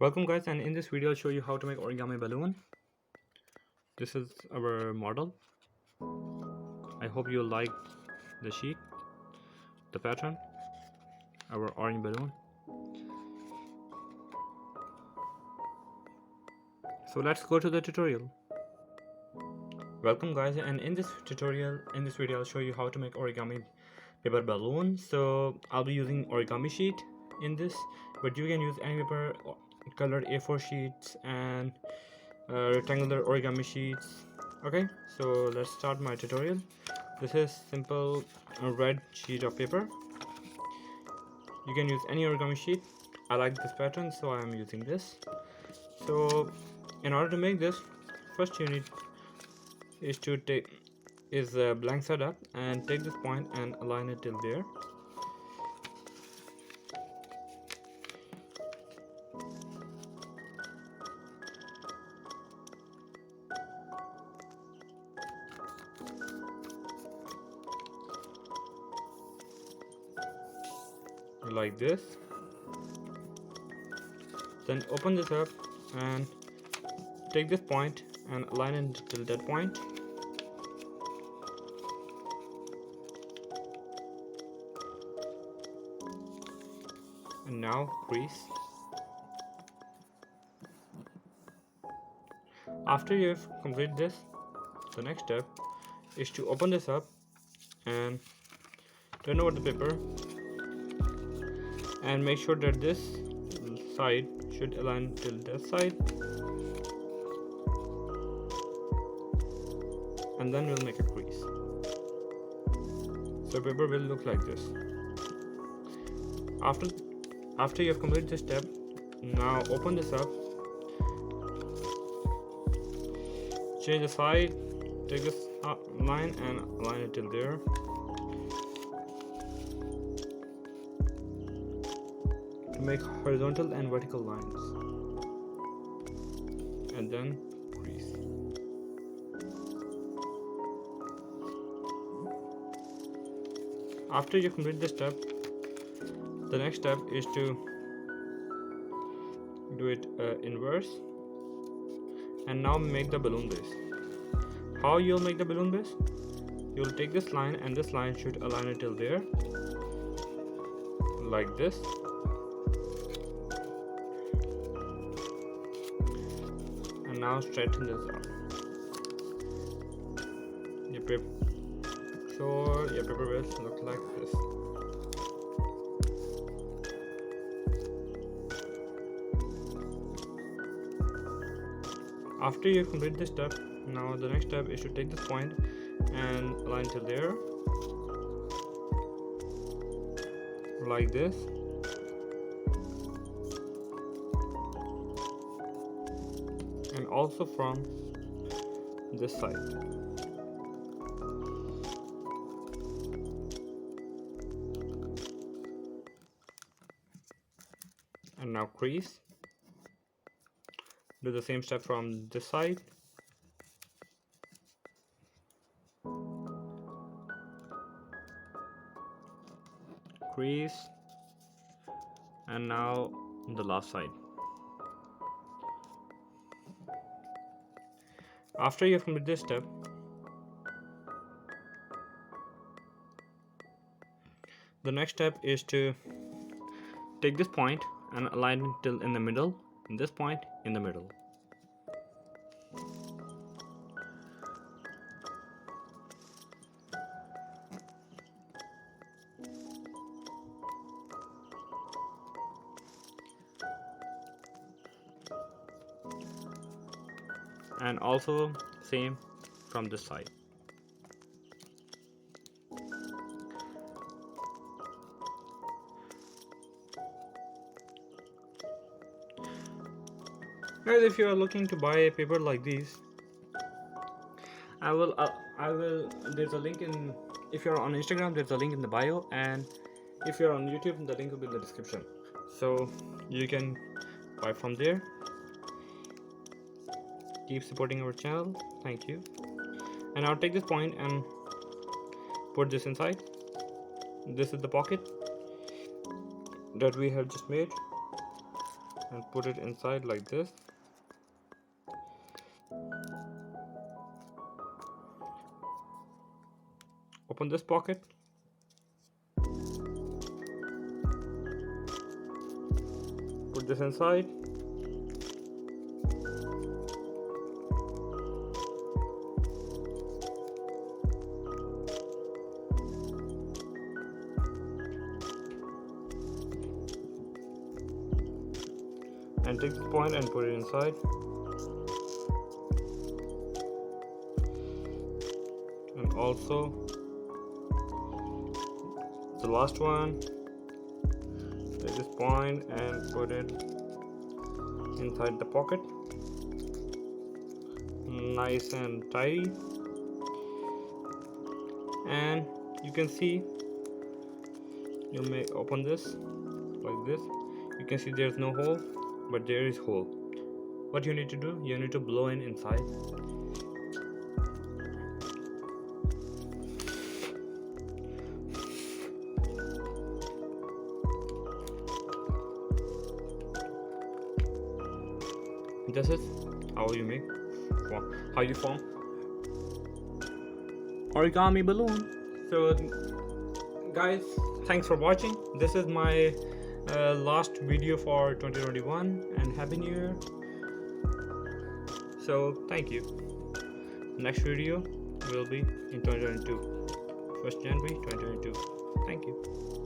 Welcome guys, and in this video I'll show you how to make origami balloon. This is our model. I hope you like the sheet, the pattern, our orange balloon. So let's go to the tutorial. Welcome guys, and in this video I'll show you how to make origami paper balloon. So I'll be using origami sheet in this, but you can use any paper, colored A4 sheets and rectangular origami sheets. Okay, so let's start my tutorial. This is simple red sheet of paper. You can use any origami sheet. I like this pattern, so I am using this. So in order to make this, first you need is a blank side up and take this point and align it till there. Like this. Then open this up and take this point and align it till that point. And now crease. After you've completed this, the next step is to open this up and turn over the paper and make sure that this side should align till that side, and then we'll make a crease. So paper will look like this. After you have completed this step, now open this up, change the side, take this line and align it till there. Make horizontal and vertical lines, and then crease. After you complete this step, the next step is to do it inverse, and now make the balloon base. How you'll make the balloon base? You'll take this line and this line should align it till there, like this. And now straighten this up. Your paper will look like this. After you complete this step, now the next step is to take this point and align to there, like this. And also from this side. And now crease. Do the same step from this side. Crease. And now the last side. After you have completed this step, the next step is to take this point and align it till in the middle, and this point in the middle. And also same from this side. Guys, if you are looking to buy a paper like these, there's a link in, if you're on Instagram, there's a link in the bio, and if you're on YouTube, the link will be in the description, so you can buy from there. Keep supporting our channel, thank you. And I'll take this point and put this inside. This is the pocket that we have just made. and put it inside like this. Open this pocket. Put this inside. And take this point and put it inside. And also the last one, take this point and put it inside the pocket, nice and tidy. And you can see, you may open this like this. You can see there's no hole, but there is hole. What you need to do, you need to blow in inside. This is how you make, how you form origami balloon. So guys, thanks for watching. This is my last video for 2021, and happy new year. So thank you. Next video will be in 2022, 1st January 2022. Thank you.